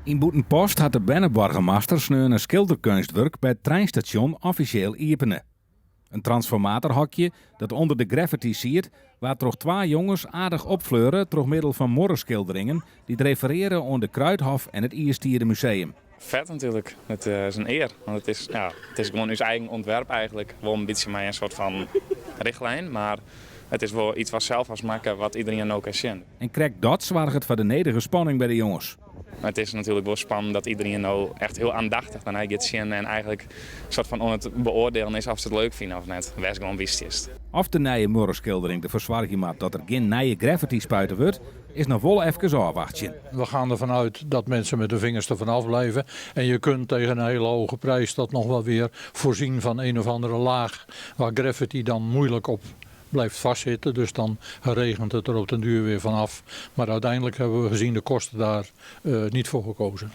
In Boetenpost had de Benneborgermaster sneu een schilderkunstwerk bij het treinstation officieel openen. Een transformatorhokje dat onder de graffiti ziet, waar toch 2 jongens aardig opfleuren door middel van morrenschilderingen die het refereren aan de Kruidhof en het Ierstieren Museum. Vet natuurlijk. Het is een eer. Want het is gewoon ons eigen ontwerp eigenlijk. Wel een beetje maar een soort van richtlijn, maar het is wel iets wat zelf als maken wat iedereen ook kan zien. En krijg dat zorgt het voor de nederige spanning bij de jongens. Het is natuurlijk wel spannend dat iedereen nou echt heel aandachtig naar gaat zien en eigenlijk een soort van on het beoordelen is of ze het leuk vinden of net. Wees gewoon wist is. Of de nieuwe morrenschildering de verzorging maakt dat er geen nieuwe graffiti spuiten wordt, is nog wel even afwachten. We gaan ervan uit dat mensen met de vingers ervan afblijven. En je kunt tegen een hele hoge prijs dat nog wel weer voorzien van een of andere laag waar graffiti dan moeilijk op blijft vastzitten. Dus dan regent het er op den duur weer vanaf. Maar uiteindelijk hebben we gezien de kosten daar niet voor gekozen.